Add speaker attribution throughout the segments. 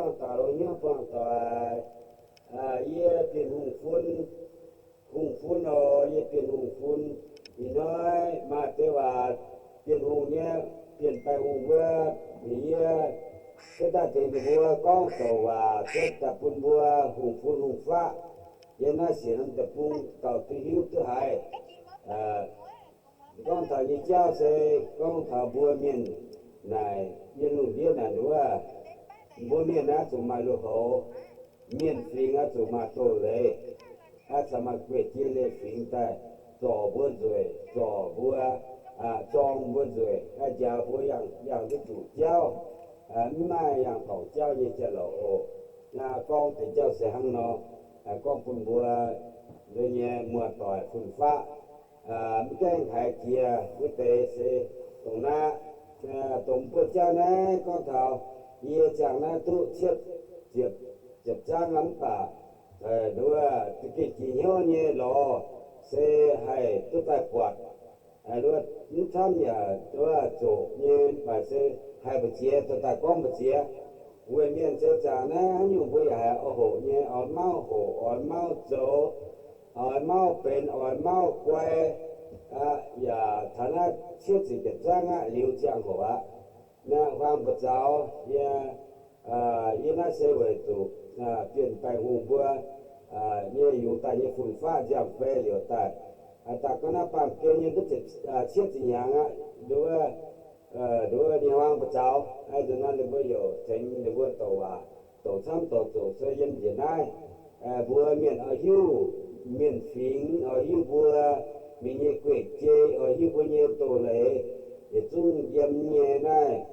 Speaker 1: phong tỏ lối nhớ phong tỏ ye tiền hùng phun nó ye tiền hùng phun thì nói mà thế là tiền hùng nhé tiền tài hùng vừa thì cái ta tiền vừa con tàu và cái ta phun vừa hùng phun hùng phá ye nó sẽ làm tập phun tàu thứ hiếu thứ hai con thảo như cháu sẽ con thảo bùa miền này yên lũ điên là đúng à bùa miền á chúng mà lũ hồ miền phình á chúng mà tổ lệ á chúng mà quét chia lệ phình tại trò bùa rồi trò bùa tròn bùa rồi á giáo bùa yang cái chủ cháu mai yang khẩu cháu như chả lộ là con thì cháu sẽ hăng nó con phun bùa rồi nhẹ mùa tỏi phun phá cái hải kia với tế sẽ tổng na tổng bữa cha này con thảo ye chẳng na tu chết chụp trang lắm cả đúng là cái chỉ nhớ như lò sẽ hay tu tài quạt đúng là những tham nhà đúng là chỗ như phải sẽ hay bữa chia tu tài con bữa chia quê miền sẽ chẳng na nhiều bữa hay ở hồ như ở mau hồ ở mau chỗ ở mau bên ở mau quay ya thà na chiết chỉ cái trang liu trang hồ na hoàng bát giáo ya na sẽ về tụ tiền tài hùng bữa nhưอยู่tại như phun pha giảm phê liu tại ta có na bằng kia như cái chiết chỉ nhang đối đi hoàng bát giáo rồi na được bây giờ thành được tổ tham tổ sẽ dân việt nam bữa miền ở hiu miền phình ở hiu bữa mình như quét chơi ở hiu bữa như tổ lệ để chung yếm nhẹ này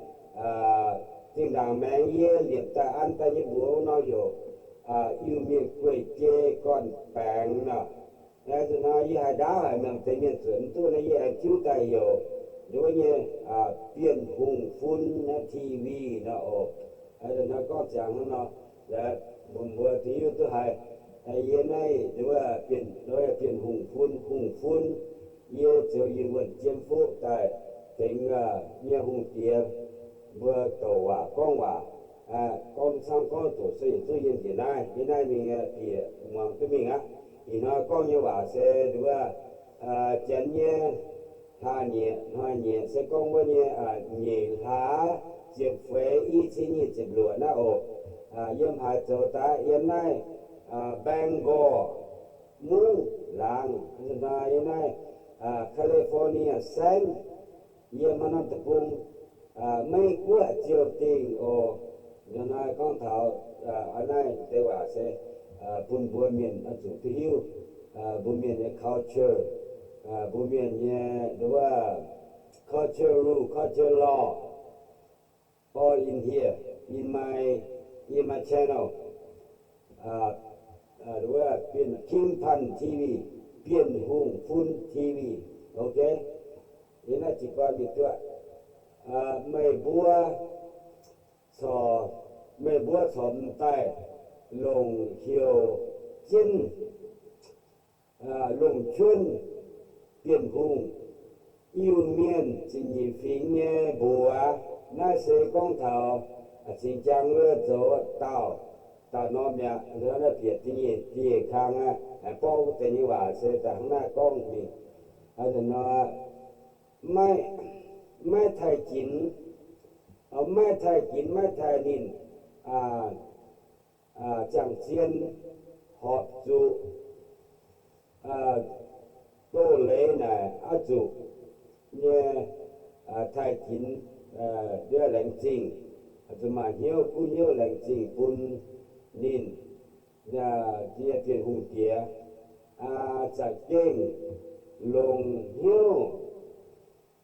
Speaker 1: tiếng đàn mẹ ye liệp ta ăn ta như bữa nó rồi yêu miền quét chơi con bèn nè rồi nó như hai đá hai mình thấy miền chuẩn tôi này ye chiếu tay rồi đối như tiền hùng phun TV nó rồi nó có chẳng nó để bữa thì tôi hay hiện nay đúng là tiền hùng phun ye cho yên vận chiêm phúc tại tỉnh nhà hùng tiệp vừa tổ con con sang con tổ xây tôi hiện nay mình thì mà cái mình thì nó con như sẽ đúng là chén nhé hai nhẹ sẽ con với nhé nhẹ há chụp phế y chi nhẹ chụp lụa na yếm hai chỗ ta hiện nay Bangor Moon lang hiện nay California San yếm mana tepung mấy quá chiều tiền hiện nay con thảo ở đây thếว่าsẽ bún bùa miền ở chỗ thứ hiu bún miền này culture bún miền này đúng là culture rule culture law all in here in my channel đúng là biến Kim Pan TV biến hùng phun TV ok thế là chỉ có biết thôi mấy bữa sớm tay lồng hiếu chân lồng chân biến hùng yêu miền chỉ nhìn phía nghe bùa na sẽ con thảo chính trang lừa chỗ tao nó mẹ nó là biệt thì khang bao tên như vậy sẽ chẳng na con mình rồi nó mai thay chín mai thay nín chẳng chiên họp trụ tô lễ này trụ như thay chín đưa lệnh trình mà nhiều lệnh trình bún nín chia tiền hùng kia chặt kênh lồng hiếu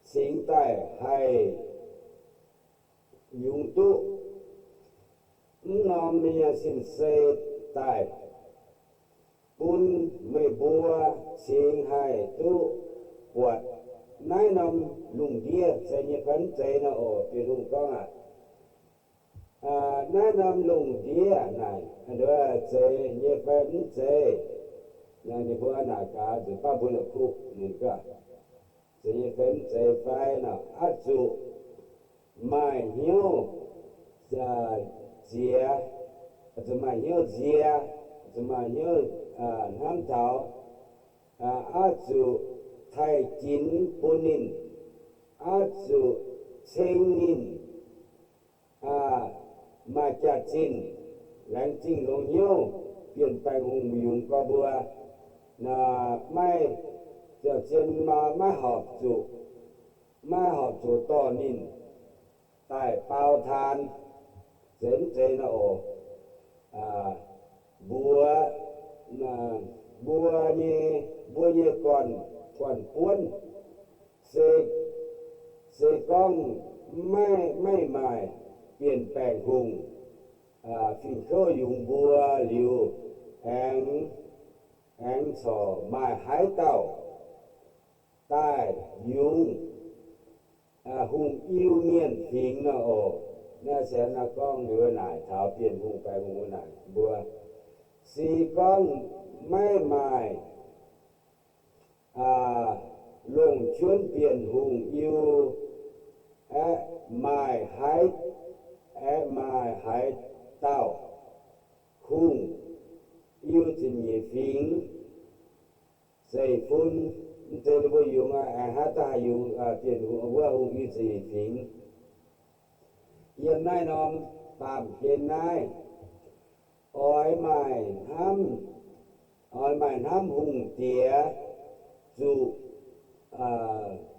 Speaker 1: sinh tài hay dùng tu nó mình xin xây tài bún mê bùa sinh hay tu quạt nãy năm lùng địa sẽ như phấn chế nó tiền hùng con nãy năm lùng địa này đó chế như phấn chế là như bữa nào cả chỉ ba bữa là khu nên cả chế như phấn chế phải nào áp dụng mai hiếu chia จะมาเยอะเสียจะมาเยอะน้ำเท้าอาจุไทยจินปุนินอาจุเชงนินมาจากจีนหลังจีนลงเยอะเปลี่ยนแปลงหุ่นยุงกบัวไม่จะเจนมาไม่หอบจุต่อนินใต้เปล่าทานเจนเจนโอบัวเนี่ยก่อนป้วนเสกล้องไม่หมายเปลี่ยนแปลงหุงฟินเข้ายุงบัวหลิวแองสอมาหายเต้าใต้ยุงหุงอิวเมียนฟิงนะโอน่าแสนนักกล้องเหนือหน่ายเท้าเปลี่ยนหุงไปหุงหน่ายบัวสีกล้องไม่หมายลงชวนเปลี่ยนหุงอิวไม่หายเต้าหุงอิวจะมีฟิงใส่ฟุ้นเจอบ่ยุงหาตายุงเปลี่ยนหุงว่าหุงอิวจะมีฟิงเย็นนายนอมตามเย็นนายอ้อยไม้น้ำหุงเตีย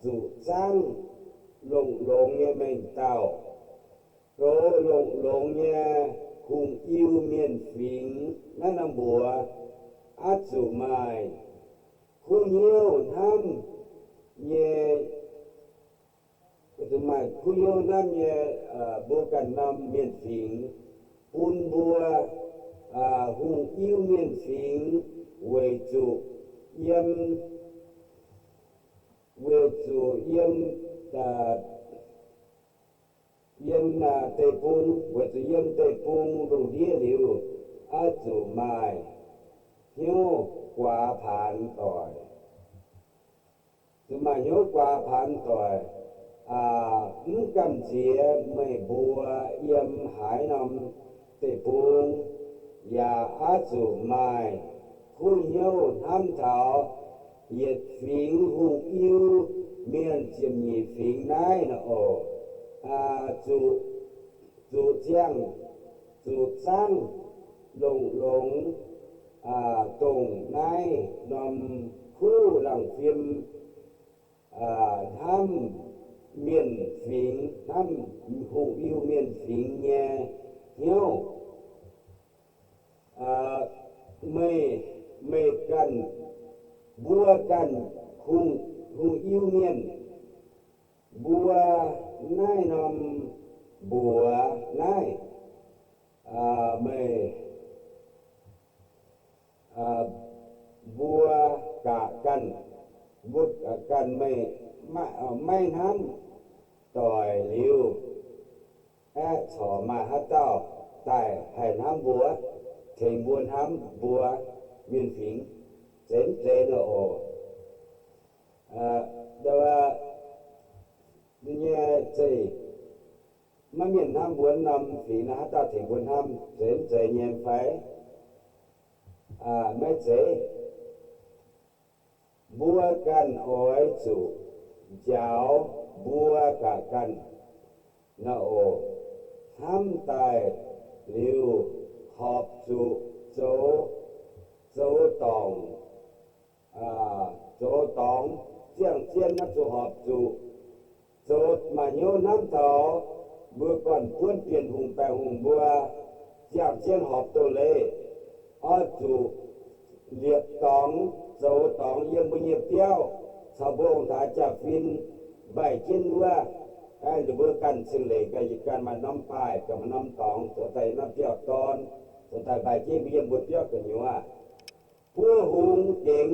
Speaker 1: จุจ้างลงเนี่ยแมงเต้าโรลงเนี่ยหุงอิวเมียนฟิงนั่นน้ำบัวอาจุไม้หุงเยี่ยวน้ำเนี่ยก็จะมาหุงเยี่ยวน้ำเนี่ยบัวกันน้ำเมียนฟิงปุนบัวหุงอิวเมียนฟิงเวจุเยี่ยมเตปุงเวจุเยี่ยมเตปุงรูเดียหลิวอาจุไม้เหี้ยวกว่าผ่านต่อยจุมาเหี้ยวกว่าผ่านต่อยกำเสียไม่บัวเยี่ยมหายนำเตปุงยาอาจุไม้ผู้เหี้ยวทำเท้าเหยียดฟิงหุงอิวเมียนจะมีฟิงได้นะโอจุเจียงจุซังลงตรงในนำคู่หลังฟิมทำเมียนฟิงทำหุงอิวเมียนฟิงเนี่ยเหี้ยวไม่กันบัวกันหุงอิวเมียนบัวนายนำบัวนายไม่บัวกะกันบุตรกันไม่น้ำต่อยหลิวฉอมาหาเจ้าใต้ให้น้ำบัวเทงบัวน้ำบัวเมียนผิงเจนโอแต่ว่าเนี่ยมันเมียนน้ำบัวนำฝีนะฮะเจ้าเทงบัวน้ำเจเงียนไฟไม่บัวกันอ้อยจุเจ้าบัวกะกันนะโอทำตายหลิวขอบจุโจตองโจตองเจียนนับจุหอบจุโจมาโยน้ำต่อบัวก่อนเพื่อนเปลี่ยนหุงแปลหุงบัวเจียนหอบตัวเล่จุเลียบตองโจตองเยี่ยมบุญเยี่ยมเปี้ยวชาวบ้านถ้าจะฟินใบกินว่าหรือเบอร์กันซึ่งเลยก็ยิ่งการมาน้ำปลายกับมาน้ำตองตัวไทยน้ำเปรี้ยวตอนตัวไทยใบกินเยี่ยมบุญเปรี้ยวกันอยู่ว่าผู้หุงเก่ง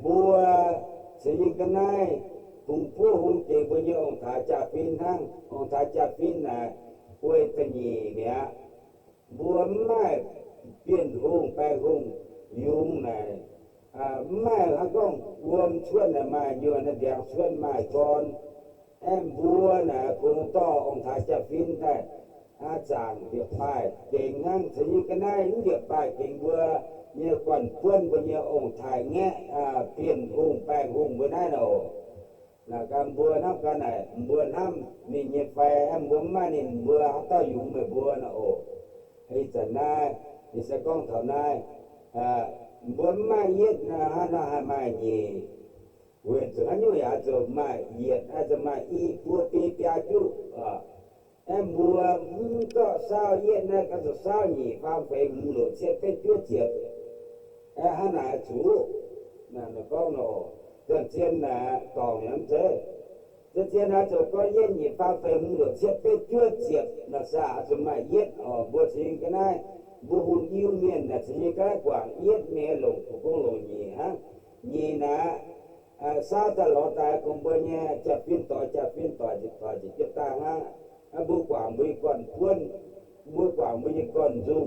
Speaker 1: บัวเสียงกันได้หุงผู้หุงเก่งบุญเยี่ยมถ้าจะฟินทั้งถ้าจะฟินอวยตนีเนี่ยบัวไม่เปลี่ยนหุงแปลหุงยุงไม่ฮักก้องรวมชวนมาอยู่ในเดียงชวนมาก่อนบัวคงต่อถ้าจะฟินได้ อาจารย์เรียบป้ายเก่งงั้นสยิกันได้เรียบป้ายเก่งเบื่อเนี่ยก่อนเพื่อนบนเนี่ยองค์ถ่ายแงะเปลี่ยนหุ่งแป้งหุ่งเบื่อได้เนาะนะการเบื่อน้ำกันไหนเบื่อน้ำนี่เนี่ยไฟเบื่อมานี่เบื่อต้ออยู่ไม่เบื่อนะโอ้ให้จะนายนี่สก้องเท่านายเบื่อมาเย็ดนะฮะนะฮะมาเย่เวทอันนี้อาจจะมาเย็ดอาจจะมาอีปัวปีปีอาจุบัวก็เศร้าเย็นนะก็จะเศร้าหนีความเป็นหลุดเสียเป็นจุดเสียฮะนะชูนั่นก็เนาะเดินเชียนนะกองอย่างเจ้เชียนนะจะก็เย็นหนีความเป็นหลุดเสียเป็นจุดเสียนะซาจะมาเย็ดบัวสิงกันได้บัวหุ่นยิ้วเมียนนะสิงกันกว่าเย็ดเมลงกุกลงหนีฮะหนีนะซาตลอดตายคงบ่เนี่ยจะปิ้นต่อจะตางอ่ะบุกว่างบุกก่อนพวนบุกว่างบุกก่อนจุง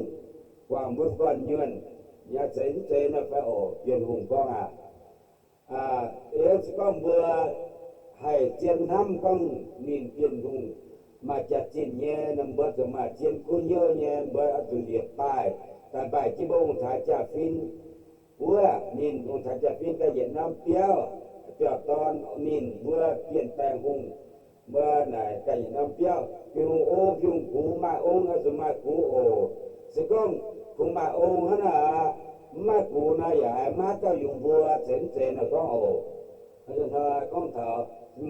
Speaker 1: กว่างบุกก่อนยืนอย่าเสียใจนะไปโอเปลี่ยนหุ่งก้องสก้องบัวให้เจียนทำก้องมีเปลี่ยนหุ่งมาจัดจีนเนี่ยนำบัวจะมาเจียนคุยเยอะเนี่ยบัวเอาตัวเลียบป้ายแต่ป้ายที่บ่องถ่ายจ่าฟินบัวนินองถ่ายจ่าฟินก็เย็นน้ำเปรี้ยวจอดตอนนินบัวเปลี่ยนแปลงหุ่งเมื่อไหนไก่น้ำเปรี้ยวพิงโอพิงกูมาองค์อามากูโอสก้องกูมาองค์ฮะนะมากูนะอย่ามาเจ้าอยู่บัวเส้นนะก้องโออาจารย์ทาก้องเถา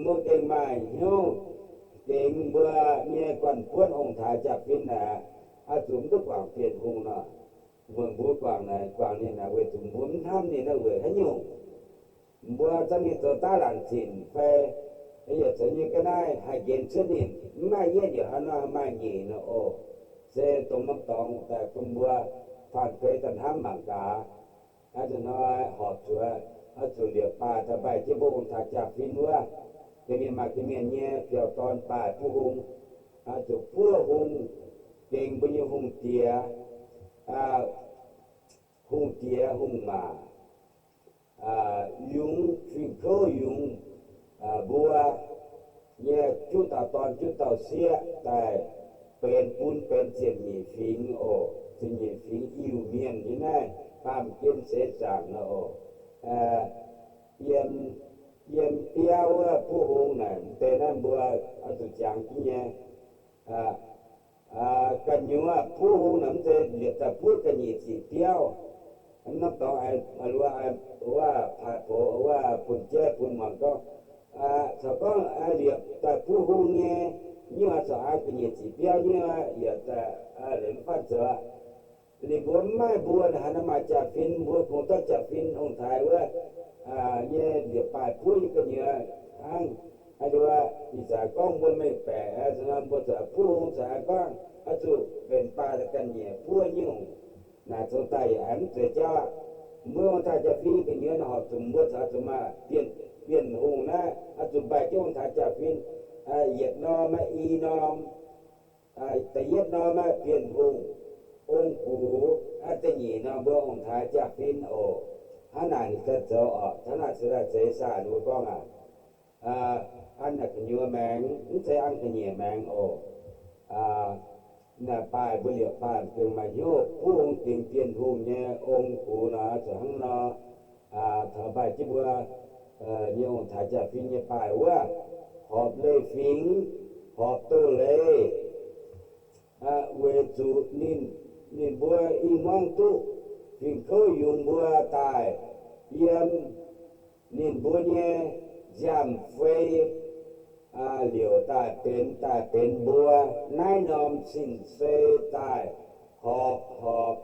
Speaker 1: มือเก่งมาโยเก่งบัวเนี่ยก่อนพ้นองค์ถ่ายจับพินนะอาจุ่มทุกกว่างเปลี่ยนหงนะเมืองบัวกว่างนะกว่างนี่นะเวจุ่มบุญทำนี่นะเวให้โยบัวจะมีตัวตาหลังจินไปไอ้ยจะนี่ก็ได้ให้เย็นเช่นนี้ไม่เย็นอยู่ฮะนะไม่เย็นนะโอ้เสตรงน้ำตองแต่ตรงบัวผ่านเคยกันห้ามบังกาอาจจะน้อยหอบชัวอาจจะเรียกป่าจะไปที่บุญถ้าจับพินว่าจะมีมาที่เมียนเนี่ยเกี่ยวตอนป่าผู้หงอาจจะผู้หงเก่งบุญหงเตียหงเตียหงมายุงฟิงโคยุงบัวเนี่ยจุดตอนจุดเสียแต่เป็นปุ้นเป็นเจียนหนีฟิงโอเจียนหนีฟิงอิวเมียนนี่นะตามเกณฑ์เสจางนะโอเยี่ยมเปียวผู้หงนั่นแต่นั้นบัวอาตุจางที่เนี่ยกันอยู่ว่าผู้หงนั่นจะเรียกแต่พูดกันยี่สิเปียวนับต่อไอ้ว่าผ่าโผว่าปุ่นเจ้ปุ่นมันก็สก็เรียกแต่ผู้หงเนี่ยนี่ว่าสะอาดกันยี่สิเปียวเนี่ยอย่าแต่เรื่องฟัดเจอนี่บัวไม่บัวนะฮะมาจากฟินบัวคงต้องจากฟินองค์ไทยว่าเนี่ยเดี๋ยวไปพูดกันเนี่ยทั้งไอ้ตัวอีสานก้องบัวไม่แปะสนามบัวจะพูดองค์สายก้องอาจุเป็นปลาตะกันเนี่ยพูดยิ่งน่าสนใจอันเสียจ้าเมื่อถ้าจะฟินกันเนี่ยนะฮะสมบัติจะมาเปลี่ยนหงนะอาจุใบจ้องถ้าจะฟินเหยียดนอมาอีนอมแต่เหยียดนอมาเปลี่ยนหงองค์กูอาจจะหนีนอบัวองค์ท้ายจะฟินโอฮานานี่ก็เจาะท่านาสุราเจสาดูก้องอันนักยัวแมงนี่ใช่อันขยี้แมงโอน่ะป้ายบุเรียป้ายเพียงมาโยกผู้องค์เปลี่ยนภูมิเนี่ยองค์กูนะจะหังนะถ้าไปจิบัวเนี่ยองค์ถ่ายจะฟินเนี่ยป้ายว่าหอบเลยฟิงหอบตัวเลยเวจูนินบัวอีมองตุฟิงเขายุงบัวตายเยี่ยมนินบัวเนี่ยจำเฟยเหลียวตายเป็นบัวนายนอมสินเซตายหอบ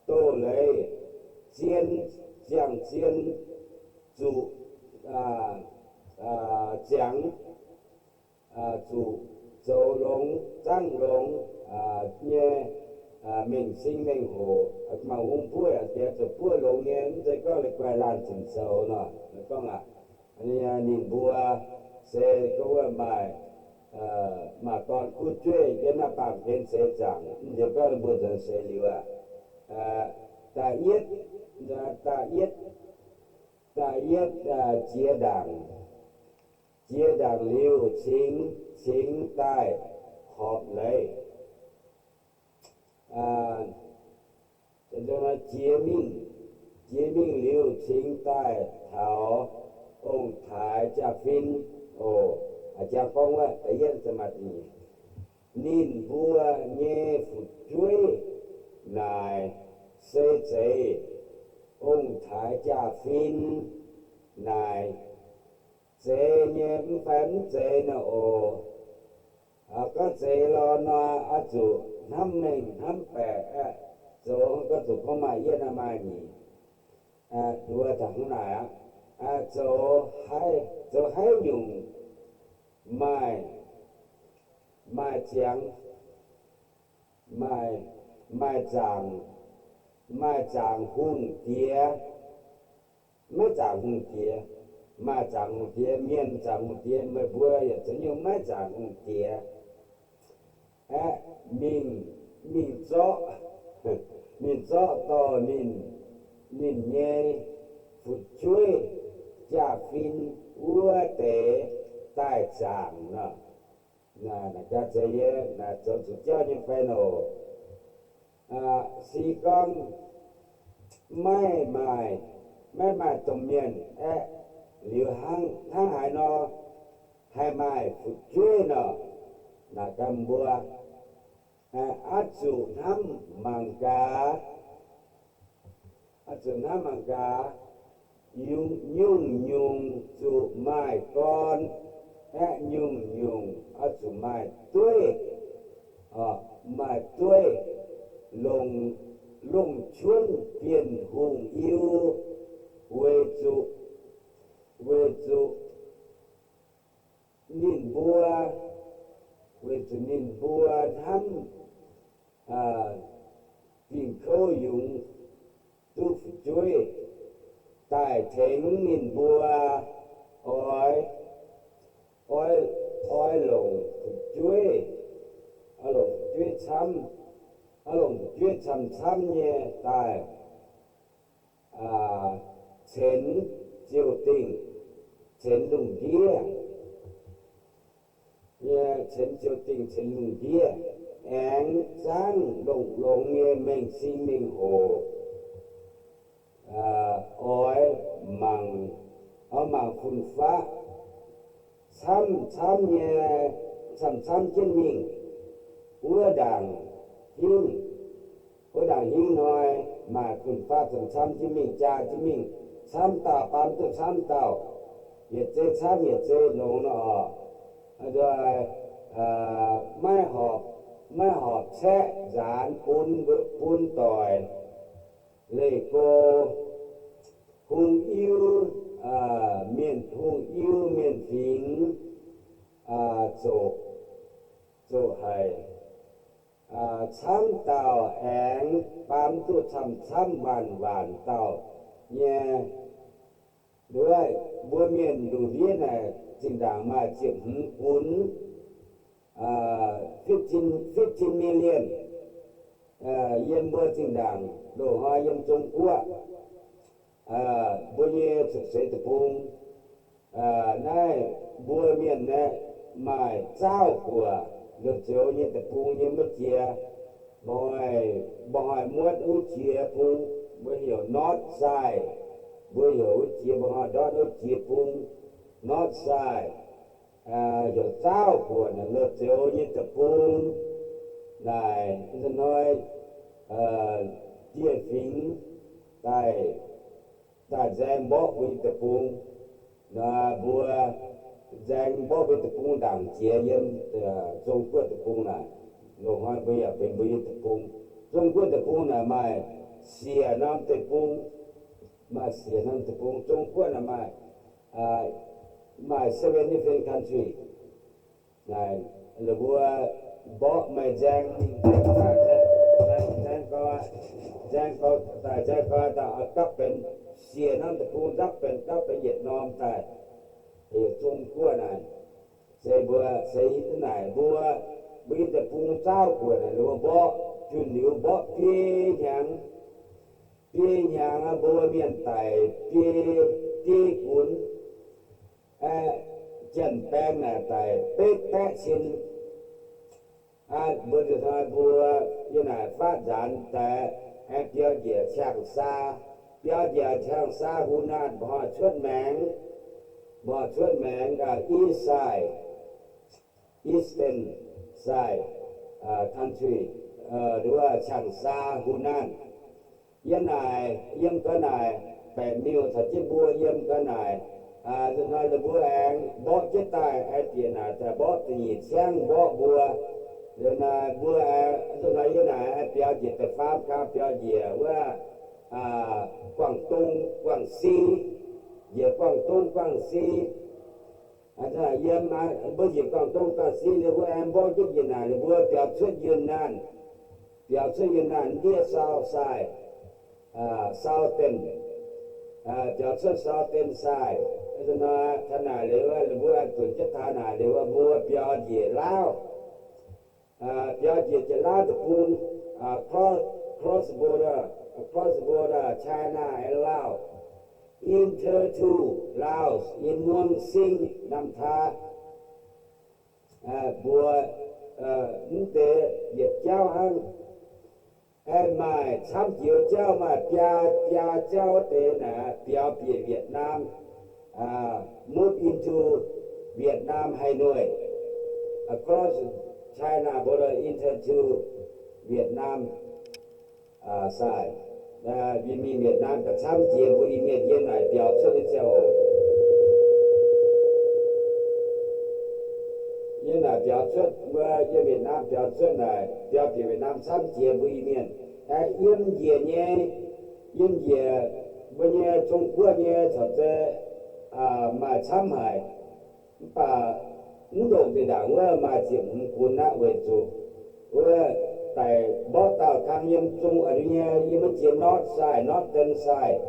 Speaker 1: โตเลยเจียนจูจังจูโจลงจังลงเนี่ยmình sinh mình hồ mà hôm cuối thìจะพูดลงเนี่ยมันจะก็เลยกลายลานถึงเสาเนาะแล้วก็อันนี้นินบัวเสก็ว่ามาตอนคุดช่วยกันนะปากเป็นเสจังเดี๋ยวก็บัวจะเสลีว่าตาเย็ดเจียดังเลี้ยวชิงใต้ขอบเลย à cho nó chế minh liu chính tai thảo ông thái cha phin ồ cha phong á tại dân sẽ mặt gì nín vua nhé phục chuối nài xê chế ông thái cha phin nài chế nhé phán chế nó ồ có chế lo nó chủ năm mình năm bè chỗ có chủ có mà yên là mà nhỉ đua thằng này chỗ hay dùng mai chẳng mai chẳng hung tía mai chẳng hung tía miền chẳng hung tía mới bữa giờ chỉ dùng mai chẳng hung tía mình rõ to mình nghe phục chuối cha phin ua tế tai chẳng nè là cha chế là cho cho như phải nổ si con mai tụm miền liều hang hải nó hai mai phục chuối nó là cầm bùa át chủ năm măng cá nhung chủ mai con nhung chủ mai tuổi lồng chuôn biển hùng yêu quê chủ nín bùa thăm tìm khâu dùng tu phục chuối tại thánh nín bùa oi lồng phục chuối lồng chuối chăm nhé tại chén chiều tình chén lùng đĩa chén chiều tình chén lùng đĩa ánh sáng lồng nghe mình sinh mình hồ oi măng phun phá chăm nhé chăm chân mình ua đàng hiên nói mà phun phá chăm chân mình cha chân mình chăm tạo bám tự chăm tạo nhiệt chế lồng nó rồi mai họp sẽ dán phun tỏi lê cô hung yêu miền phính chỗ hay chăm tàu ánh bám tu chăm bàn tàu nhé đối bữa miền đủ biết này chính đảng mà chiếm cuốn 15 million yên bữa chính đảng đồ hoa yên Trung Quốc bữa nhé thực sự tập trung này bữa miền này mà trao của được chiếu như tập trung như mất chia bòi muốt ú chia phung bữa hiểu nót sai bữa hiểu chia bòi đó nó chia phung nót sai hiểu trao của là được chiếu như tập trung này tôi nói chia phính tại giang bó với tập trung là bữa giang bó với tập trung đảng chia dân Trung Quốc tập trung này lô hoa bây giờ bên tập trung Trung Quốc tập trung là mà xìa năm tập trung Trung Quốc là mà 7 different country này là bữa bó mà giang có ta cấpเป็นxìa năm tập trung cấpเป็นViệt Nam tại Trung Quốc này xây thế này bữa bây giờ phun sao của này là bó chuyên liệu bó phía nhàng bữa miền Tây phía cuốn chân bèn là tại bếp xin bữa giờ bữa như này phát triển tại biểu diễn trang sa biểu diễn trang sa Hunan nan bỏ chuột mèn là east side eastern side country đúng là trang sa Hunan yên này yên cái này bè miêu thật chứ bua yên cái này rồi nói là bua anh bỏ chết tài ai tiền nào ta bỏ thì sáng bỏ bua rồi là bua rồi nói như này biểu diễn tập pháp các biểu diễnว่าQuảng Tung Quảng Xi về Quảng Tung Quảng Xi là yên mà bây giờ Quảng Tung Quảng Xi thì bua em bỏ chút gì nào thì bua biểu xuất Yunnan near south side southern biểu xuất southern side cho nó thằng nào nếu là bua tổ chức thằng nào nếu là bua biểu diễn Lao biểu diễn cho Lao thì cũng cross border China and Laos enter to Laos in Muang Sing Nam Tha bùa những tế Việt Châu Hăng em mà tham chiếu Châu mà bia Châu tế là biểu biệt Việt Nam move into Vietnam Hanoi across China border into Vietnam side vì mình Việt Nam cả tham chiếu với miền yên này biểu xuất đi theo như là biểu xuất với Việt Nam biểu xuất này biểu biểu Việt Nam tham chiếu với miền yên dễ nhé yên dễ bây giờ Trung Quốc nhé thật ra mà tham hại và những đồ thì đảng mà chỉ quân nã về chủ tại bỏ tàu thang nghiêm trung ở nhà như mới chỉ northern side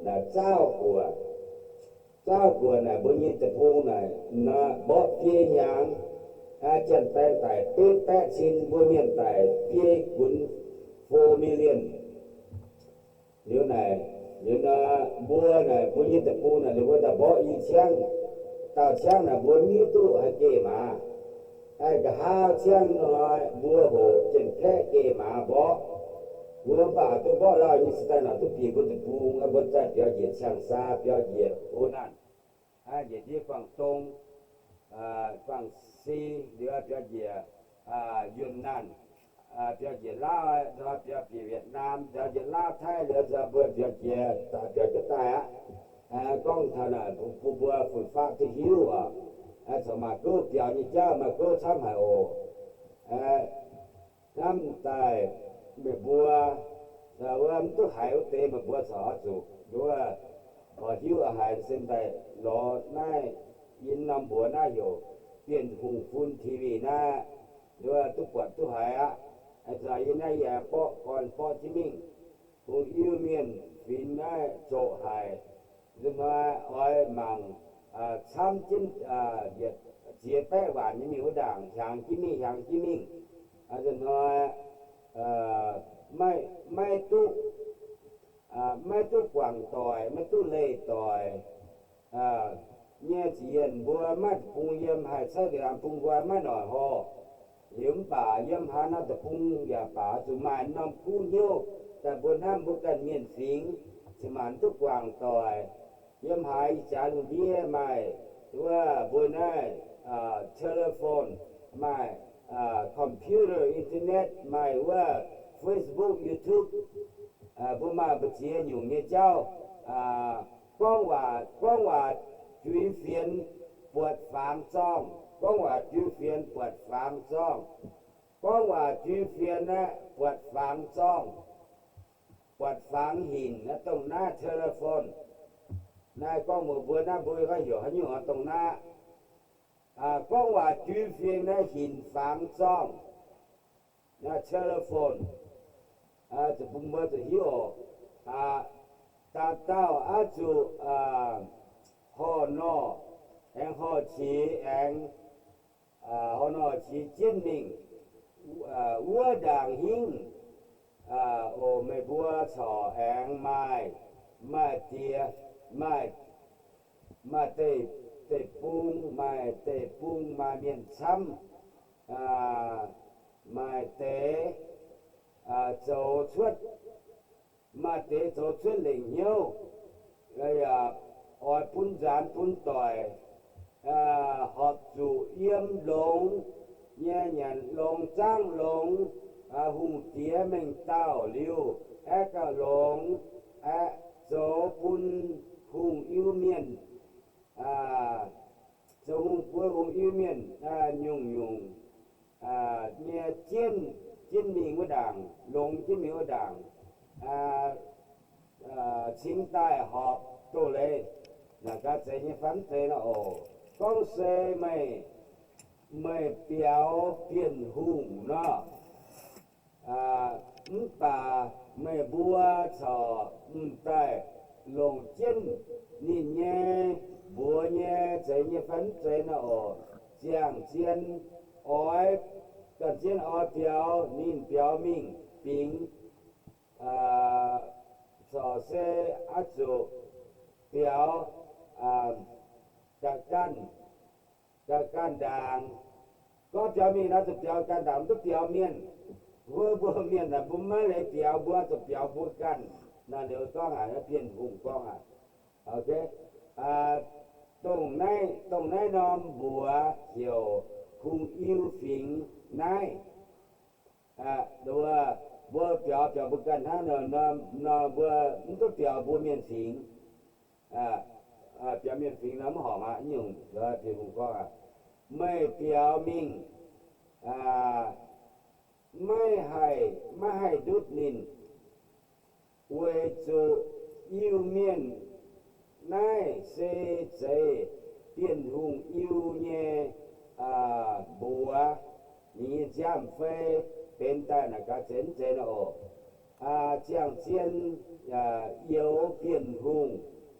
Speaker 1: là trao của này bao nhiêu tập trung này nó bỏ kia nhang chân tay tại tết xin bao nhiêu tại kia quân 4 million nếu nó bua này bao nhiêu tập trung này nếu ta bỏ ý chăng tàu chăng là bao nhiêu tu hay kề mà cái hao chăng nó bua hồ trên thế kề mà bỏ bua bà tôi bỏ lao như thế nào tôi bị cái tập trung ở bên trái biểu diễn sang xa biểu diễn Hunan vậy thì Quảng Đông Quảng Xi biểu diễn Yunnan biểu diễn Lao rồi biểu diễn Việt Nam biểu diễn Lao Thái rồi biểu diễn Tài con thằng này bua phụ pháp thì hiếu mà cứ biểu như cha mà cứ tham hải năm tài bị bua rồi em cứ hải tế mà bua sợ chủ đúng là hiếu ở hải sinh tại lo này yên năm bữa na hiểu tiền hùng phun TV na rồi tu quật tu hải rồi yên nay bỏ còn bỏ Chí Minh hùng yêu miền phim na chỗ hải rồi mà hỏi màng tham chính Việt chia bè bản như nhiều đảng hàng Chí Minh rồi nói mai tu Quảng Tỏi mai tu Lê Tỏi nghe chuyện bữa mắt phung yếm hay sao để làm phung qua mắt nổi ho yếm bà yếm hà nó tập phung ya bà tụi mày năm phung nhiêuแต่บนน้ำบุกันเมียนสิงสมานทุกวางต่อยยมหายจานเบี้ยไม่ว่าบนนั้นโทรศัพท์ไม่คอมพิวเตอร์อินเทอร์เน็ตไม่ว่า Facebook YouTube บุมาบุเชียอยู่เนี่ยเจ้ากล้องว่าจุยเฟียนปวดฟางซ่องกล้องว่าจุยเฟียนปวดฟางซ่องกล้องว่าจุยเฟียนนะปวดฟางซ่องปวดฝังหินนะตรงหน้าโทรศัพท์นายกล้องมือบัวหน้าบัวก็อยู่ให้อยู่ตรงหน้ากล้องว่าจุดเฟียงนะหินฝังซ่องนะโทรศัพท์จะปุ่มเบอร์จะหิวตาเต้าจูห่อนอแองห่อชีแองห่อนอชีเจิ้นนิ่งวัวด่างหิ้งโอไม่บัวช่อแองไม้เตียไม้เตะปุ้งไม้เตะปุ้งมาเมียนช้ำ mà tế dấu xuất mà tế dấu xuất lĩnh nhau rồi ỏi phun gián phun tỏi họp chủ yếm lông nhẹ nhàng lông trang lông hùng tía mình tao liu cả lông dấu phun hùng yêu miền dấu hùng yêu miền nhung nhẹ chiên mình của đảng lông chiên mình của đảng chính tài họp tổ lệ là các chế như phán thế là con xe mày biểu biển hùng nó bà mày bua cho tại lồng chân nhìn nhé búa nhé chế như phán thế là giang chiên ói cần chiên ói biểu nhìn biểu mình bình cho xe áp dụng biểu các can đảng có biểu miên nó thực biểu can đảng tức biểu miên bữa miên là bữa mới lấy biểu bữa thực biểu bữa can là điều con nó biến hùng con ok tรงnày nó bùa hiểu hùng yêu phình này đúng bữa biểu bữa can nó bữa tức biểu bữa miên phình表面平那么好嘛，用这种讲ไม่表明ไม่ให้ดุดนิน为主右面乃是在变红右面บัว你将飞เป็นแต่那个真正的将先有变红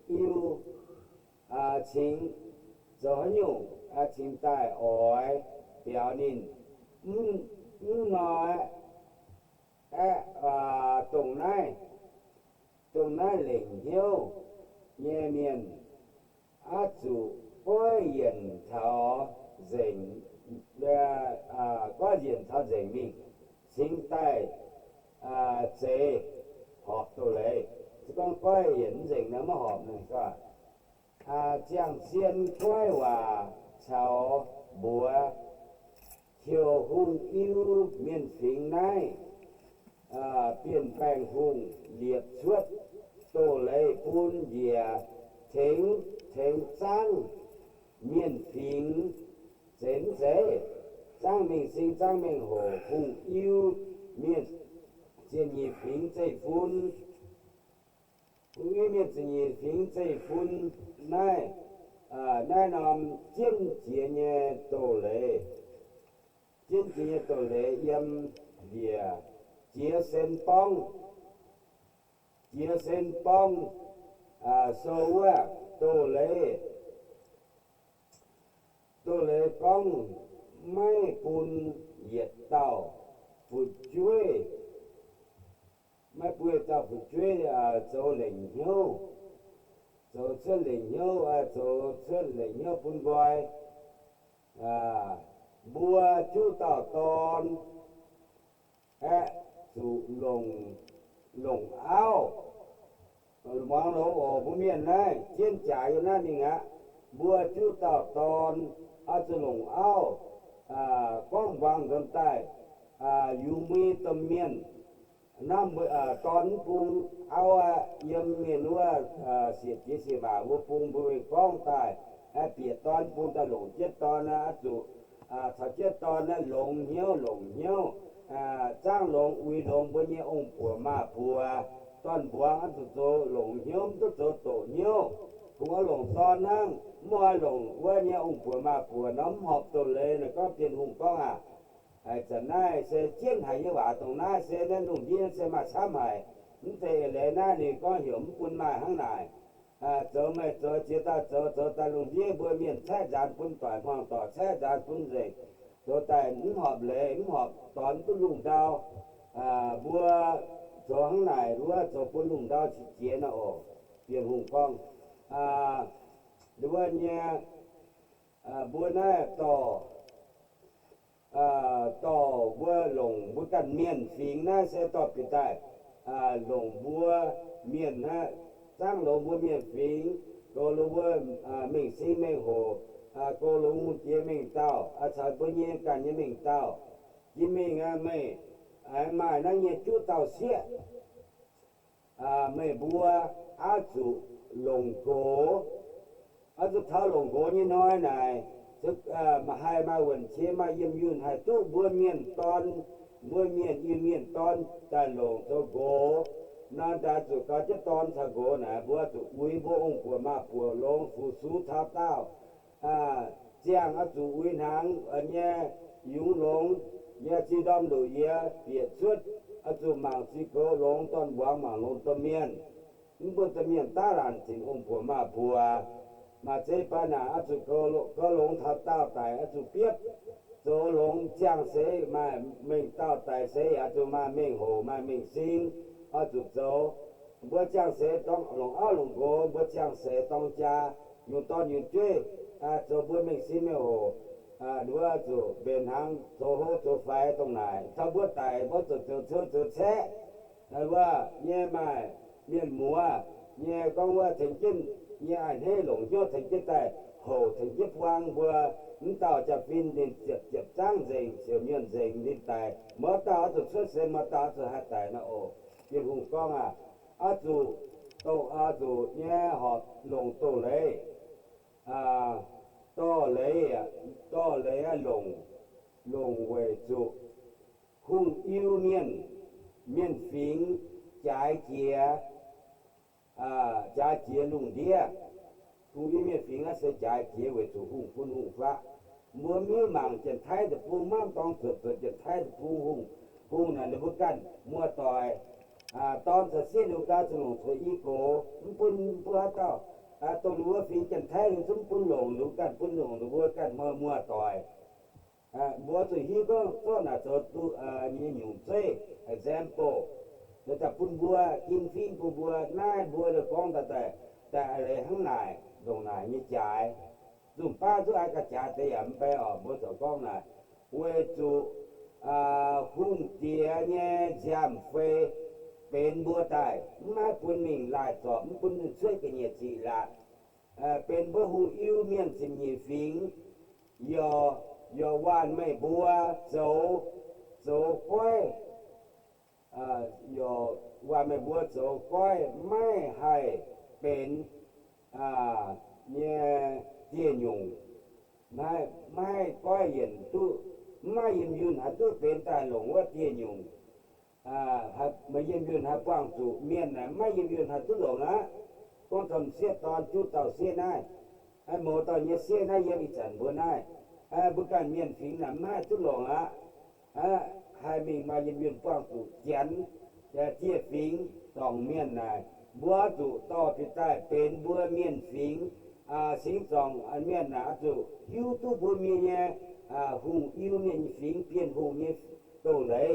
Speaker 1: 有请左右请带爱表明nói tรงnày lệnh hiếu nhẹ miền chủ có hiện thảo dành có hiện thảo dành mình xin tay chế họp tổ lệ chứ con có hiện dành nó mà họp này có将先快话朝bùa chiều hung yêu miền phình này biến แปลง hung liệt xuất tổ lệ phun dìa thính trang miền phình dễn dễ trang mình sinh trang mình hồ hung yêu miền trên nhị phình dây phun hung yêu miền trên nhị phình dây phun này nằm chiên chia nhẹ tổ lệ chiên chia tổ lệ yếm địa chia sen bông sâu tổ lệ bông mai bùn nhiệt tàu phụt chuối mai bùn tàu phụt chuối chỗ lệnh nhau chỗ chân lệnh nhau chỗ chân lệnh nhau bún gọi bùa chú tàu tôn chủ lồng áo mong lỗ bún miền này chiên chảอยู่นั่นนี่bùa chú tàu tôn chủ lồng áo quang vàng gần tayอยู่มีตะเมียนน้ำตอนปรุงเอายำเมนูเสียจีเสียบ่าวัวปรุงบริเวณกล้องใต้เปียตอนปรุงตะหลงเจ็ดตอนจุถ้าเจ็ดตอนนั้นหลงเหี้ยวจ้างหลงอุยหลงบนเนี่ยองค์ผัวมาผัวตอนผัวอันโตหลงเหี้ยวตัวโตเหี้ยวผัวหลงตอนนั่งมัวหลงว่าเนี่ยองค์ผัวมาผัวน้ำหอบตัวเลยแล้วก็เป็นหุ่งก้องจะน่าเสียเจียนหายว่าตรงน่าเสียนั่นหนุ่มยี่เสียมาช้ำหายนี่เสียเลยน่านี่ก็เหี่ยวปุ่นมาข้างในเจอไม่เจอเจอตาหนุ่มยี่บัวเมียนแช่จานปุ่นต่อยห้องต่อแช่จานปุ่นเด็กตัวแต่นุ่มหอบเลยนุ่มหอบตอนปุ่นลุงดาวบัวเจอข้างในรู้ว่าเจอปุ่นลุงดาวเจียนน่ะเปลี่ยนหุ่งกล้องหรือว่าเนี่ยบัวน่าต่อว่า หลงบุกันเมียนฟิงนะเสตอบปิดได้หลงบัวเมียนนะสร้างหลงบัวเมียนฟิงก็รู้ว่าเม่งซีเม่งโหก็หลงมุเจียเม่งเต้าอาศัยปัญญาการยังเม่งเต้ายิ่งเม่งไม่มานั่งเยจูเต้าเสียไม่บัวอาจุหลงโกอาจุเท้าหลงโกนี่น้อยหน่อยซึกมาให้มาวันเชี่ยมาเยี่ยมยืนให้ตู้บัวเมียนตอนบัวเมียนยืนเมียนตอนแต่หลงตัวโกนาดาจุกาจะตอนถ้าโกนะบัวจุอุยบัวองค์ปัวมาปัวลงฟูสูท้าเต้าเจียงอาจุอุยหางอันเนี้ยยุงหลงเยจีดอมดูเยเปียชุดอาจุมังสิโกหลงตอนบัวมังลงตะเมียนมันบนตะเมียนตาลันสิงองค์ปัวมาปัวมาเจปานาอาจุก็หลงทับเต้าตายอาจุเปียบโจหลงเจียงเสมาเม่งเต้าตายเสอาจุมาเม่งโหมาเม่งซิงอาจุโจบัวเจียงเสต้องหลงหลงโกบัวเจียงเสต้องจาอยู่ตอนอยู่เจ้โจบัวเม่งซิเม่โหดูว่าจุเป็นทางโจโหโจไฟตรงไหนถ้าบัวตายบัวจุแช่แต่ว่าเนี่ยมาเมียนมัวเนี่ยก็ว่าถึงจิ้นเนี่ยให้หลงโยถึงจิ้นแต่โหถึงจิ้นวางบัวนี่ต่อจะฟินดินเจ็บจ้างเจงเสียเมียนเจงนี่แต่เมื่อต่อจุดช่วยเสมาต่อจะให้แต่นะโอยิงหุ่งก้องอาจุโตอาจุเนี่ยหอบหลงโตเลยโตเลยโตเลยหลงเวจุหุ่งอิวเมียนฟิงจ่ายเกียจ่ายเกียลุงเดียหุ่งอิวเมียนฟิงจะจ่ายเกียเวจุหุ่งฟุ้นหุ่งฟ้าเมื่อมีมังจะไทยแต่ปูมั่งต้องเกิดจะไทยแต่ปูหุ่งนั่นเลยบุกันมัวต่อยตอนจะเสียลูกตาสนุกตัวอีโก้ปุ่นปัวเต้าตัวรู้ว่าฟิงจะไทยสมปุ่นหลงลูกกันปุ่นหลงหรือบัวกันมัวต่อยบัวตัวฮีก็น่าจะตัวนี่หนุ่มเซ่ example แล้วแต่ปุ่นบัวกินฟิงปุ่นบัวน่าบัวเลยฟ้องแต่อะไรข้างในตรงไหนนี่จ่ายจุ่มป้าทุกไอ้กระจายแต่ยังไปออกบัวตัวก้องน่ะเวจูหุ่นเจียเนี่ยจำเฟเป็นบัวตายมาปุ่นมิงลายสอบปุ่นช่วยกันเนี่ยจีละเป็นบัวหุ่นอิวเมียนสิมีฟิงยอวานไม่บัวโจก้อยยอวานไม่บัวโจก้อยไม่ให้เป็นเนี่ยเจียยงไม่ก้อยเย็นตู้ไม่ยิมยืนหาตู้เป็นตาหลงว่าเจียยงไม่ยิมยืนหากว้างสุเมียนนะไม่ยิมยืนหาตู้หลงนะก็ทำเสียตอนจุดเต่าเสียได้โมตอนนี้เสียได้ยังอีจันบัวได้บุการเมียนฟิงนะไม่ตู้หลงให้มีมายิมยืนกว้างสุเจียนจะเจียฟิงต้องเมียนนะบัวจุต่อพิใต้เป็นบัวเมียนฟิงสิงสองอันเมียนนะจุยูทูบมีเนี่ยหุ่งยูเมียนฟิงเปลี่ยนหุ่งเนี่ยโตเลย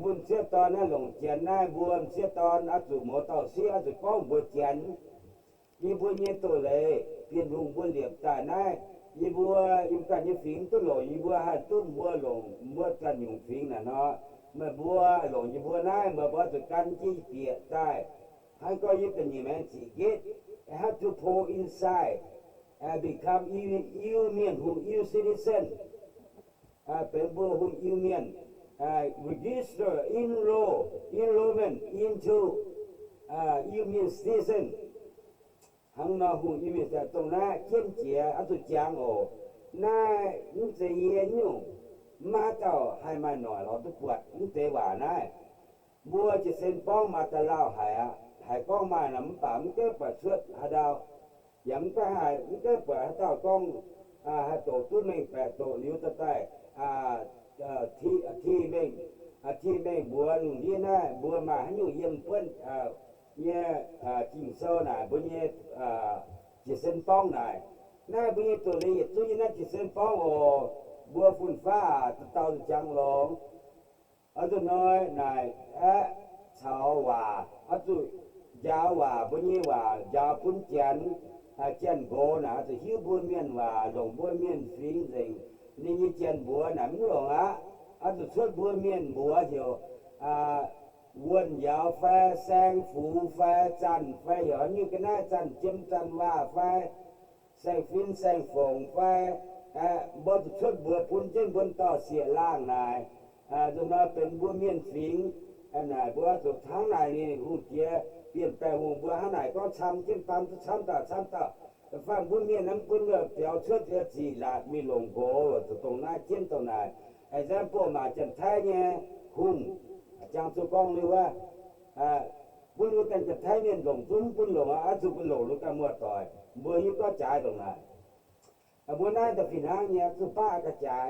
Speaker 1: บุญเสียตอนนั้นหลงเจียนได้บัวเสียตอนจุหมอต่อเสียจุก้องบัวเจียนยี่บัวเนี่ยโตเลยเปลี่ยนหุ่งบัวเหลี่ยมตาได้ยี่บัวยิ่งกันยี่ฟิงตัวหลงยี่บัวให้ตุ้มบัวหลงบัวกันยุ่งฟิงน่ะเนาะเมื่อบัวหลงยี่บัวได้เมื่อบัวจุกันจี้เปียได้ให้ก็ยิ่งเป็นยี่แม่จีเกตhave to pour inside and become union who you citizen เป็นบัว who union register enrollment into union citizen หังนอ who union แต่ตรงนั้นเขียนเจียอัตุจางโอน่านุ่งเจียนุ่งมาเจ้าให้มาหน่อยเราต้องปวดนุ่งเตว่านะบัวจะเซ็นป้องมาตะเล่าหายก้องมาหนำป่ามันก็เปิดเชือดหาดาวย้ำก็หายมันก็เปิดหาดาวก้องหาโตตุ้นเม่งแปดโตนิ้วตะใต้ที่เม่งบัวลุงยี่น่าบัวมาให้อยู่เยี่ยมเพื่อนเนี่ยจิงโซ่น่ะบุญเนี่ยจะเส้นป้องน่ะน่าบุญเนี่ยตัวนี้ตัวนี้น่าจะเส้นป้องโอบัวฝุ่นฟ้าเต่าจังหลงเอาตัวน้อยนายชาวว่าเอาตัวยาวว่าบุญเนี่ยว่ายาวพุ่นเจียนเจียนโกน่ะจะหิวบัวเมียนว่าหลงบัวเมียนฟิงเองนี่เจียนบัวน่ะมึงหลง từ suốt bữa miền búa hiểu quân giáo phe sang phủ phe chăn phe hiểu như cái này chăn chiếm chăn và phe sang phim sang phồng phe bữa từ suốt bữa phun trên bữa tỏ xỉa lang này rồi nóเป็นbữa miền phím này bữa từ tháng nàyนี่หูเจียเปลี่ยนแปลงหูบางไหนก็ช้ำจิ้มปั๊มช้ำต่อฟังบุญเมียน้ำปุ้นเดี๋ยวเชื่อเชื่อจีละมีหลงโก้ตรงนั้นจิ้มตรงไหนไอ้เจ้าพวกมาจันทายเนี่ยหุ่นจางสุกองเลยว่าบุญรู้กันจันทายเนี่ยหลงปุ้นปุ้นหลงจุกหลงรู้กันหมดต่อยเมื่อนี้ก็จ่ายตรงนั้นบุญนั้นแต่ฟินหางเนี่ยคือป้ากระจาย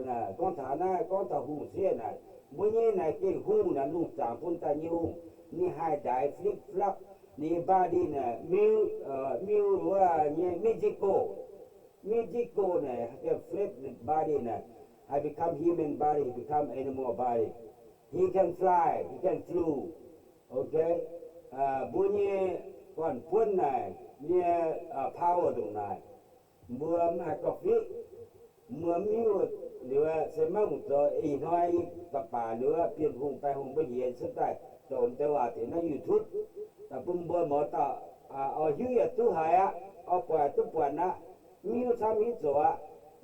Speaker 1: นะก้อนฐานนะก้อนตะหูเสียนะบุญนี้ไหนเก่งหุ่นนะลูกจางปุ้นตานิ้วนี่ให้ได้ฟลิปฟลับนี่บาดีนะมิวว่าเนี่ยเม็กซิโกเนี่ยจะฟลิปบาดีนะ I become human body become animal body he can fly he can flew okay บุญนี้ก่อนพ้นนะเนี่ย power ตรงนั้นเมื่อมาก็ฟลิปเมื่อมิวหรือว่าเสมาหมดตัวอีน้อยกับป่าหรือว่าเปลี่ยนหุ่นไปหุ่นไปเหยียดสุดท้ายโดนแต่ว่าที่นั่นยูทูบแต่ปุ่มบัวหมอต่อเอาหิ้วตู้หายเอาปวดตู้ปวดนะมิวทำหิ้วตัว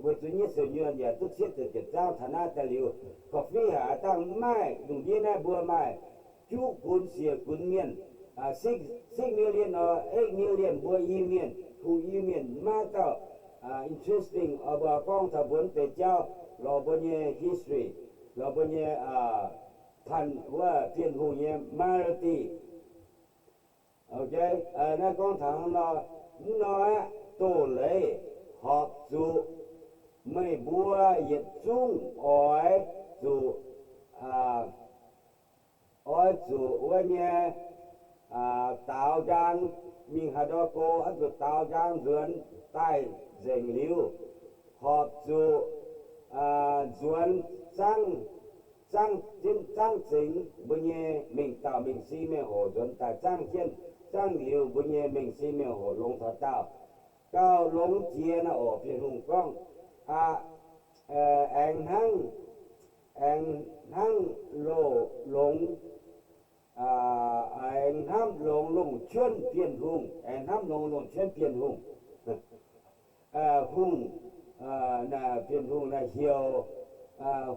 Speaker 1: เวทีนี้ส่วนใหญ่เนี่ยตู้เสียแต่จะเจ้าฐานะแต่เลี้ยวกาแฟหาตั้งไม้ตรงนี้นะบัวไม้จุกกุนเสียกุนเมียน6 million or 8 million บัวอีเมียนผู้อีเมียนมาต่อinteresting เอาบัวกองทัพบนแต่เจ้าเราบนเนี่ย history เราบนเนี่ยพันว่าเพียนหูเนี่ยมาลตีโอเคนักกองทางเราน้อยโตเลยหอบจูไม่บัวเหยียดจุ้งอ้อยจูว่าเนี่ยตาวจางมีฮัดโกอันจุตาวจางเดือนใต้เสียงลิ้วหอบจูสวนจังสิงบุญเยมิงตามิงซีเมโหจนตาจังเชียนจังเหลียวบุญเยมิงซีเมโหลงทัดเต้าก้าวลงเจียนะออกเพียงหุ่งกล้องแองทั้งโลลงแองทั้งลงเชื่อนเพียนหุ่งแองทั้งลงเชื่อนเพียนหุ่งหุ่งน่ะเพียนหุ่งน่ะเหี่ยว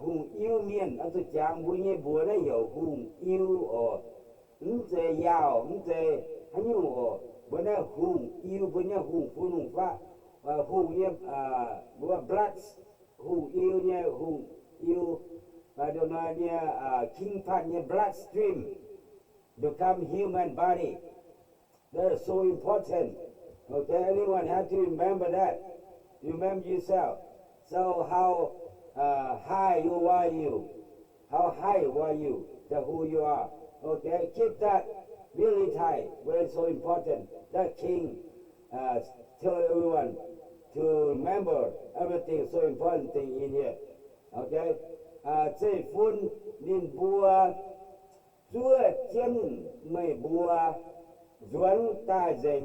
Speaker 1: หุ่งอิ้วเมียนอันตัวจางบุญเยบัวได้เหี่ยวหุ่งอิ้วมันจะยาวมันจะหันยุ่งบัวได้หุ่งอิ้วบัวเนี่ยหุ่งฟุ้งฟ้าหุ่งเนี่ยบัวบลัดหุ่งอิ้วเนี่ยหุ่งอิ้วโดนเนี่ยคิงพันเนี่ย blood stream become human body that is so important okay anyone have to remember that remember yourself so how high are you how high are you that who you are okay keep that really tight very so important that king tell everyone to remember everything so important thing in here okay เจ้ฟุ้นดินบัวชั่วเจียนไม่บัวสวนตาเจง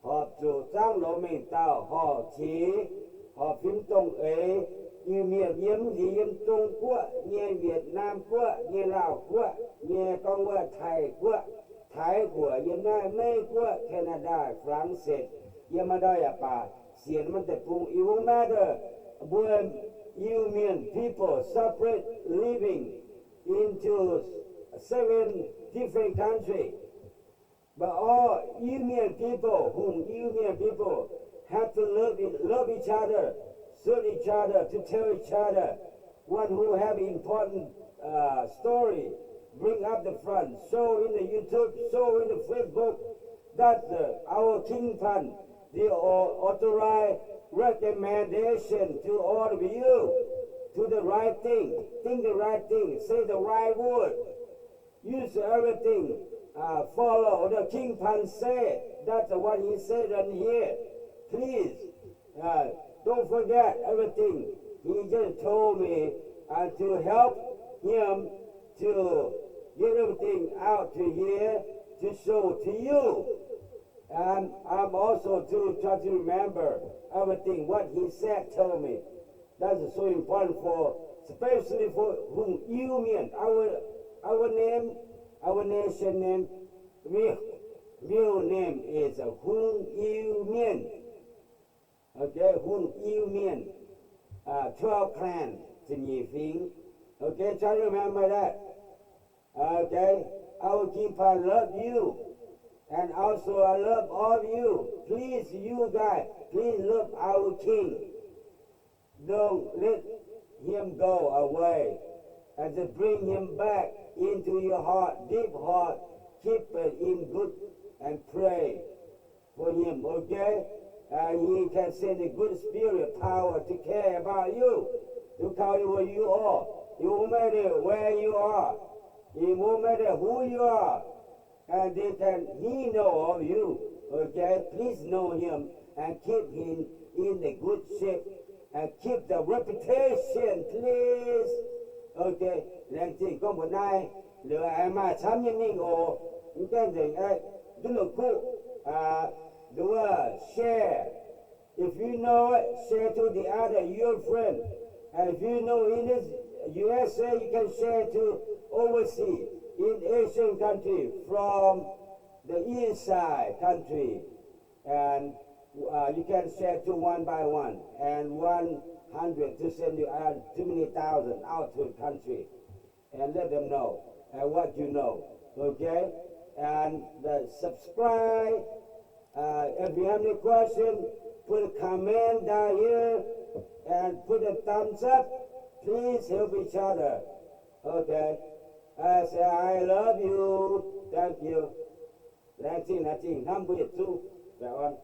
Speaker 1: หอบจูจ้างโลไม่เต้าหอบฉีหอบพิมตงยืมเมียยิ้มที่ยิ้มตรงกัวเงี้ยเวียดนามกัวเงี้ยลาวกัวเงี้ยกองว่าไทยกัวไทยกัวยังไม่กัวแคนาดาฝรั่งเศสยังมาได้ป่าเสียนมันแต่ปรุงอีวงแม่เด้อบัวUnion people separate living into 7 different countries. But all Union people have to love each other, serve each other, to tell each other. One who have important story, bring up the front, show in the YouTube, show in the Facebook. That's our King Pan, the authorized recommendation to all of you to the right thing, think the right thing, say the right word, use everything, follow the King Pan said. That's what he said on here. Please, don't forget everything. He just told me to help him to get everything out to here to show to you. And I'm also to try to remember everything what he said told me. That's so important for, especially for whom you mean. Our name, our nation name, real name is Hung Yêu Mien. Okay, Hung Yêu Mien. 12 clan, Jinyi Fing. Okay, try to remember that. Okay, our keeper love you. And also I love all of you. Please, you guys, please love our king. Don't let him go away. And to bring him back into your heart, deep heart. Keep it in good and pray for him, okay? He can send a good spirit power to care about you, to tell you where you are. It won't matter where you are. It won't matter who you are. And he know of you, okay? Please know him and keep him in the good shape and keep the reputation, please. Okay, lần chỉ có một nay lựa ai mà chăm nhân ninh ồ những cái gì ấy tức là cụ đúng là share. If you know it, share to the other your friend. And if you know in this USA, you can share to overseas in Asian country from the east side country, and you can share to one by one and 100 to send you out too many thousand out to the country and let them know what you know, okay? And subscribe. If you have any question, put a comment down here and put a thumbs up. Please help each other, okay? I say I love you. Thank you. That's it. Number 2. That one.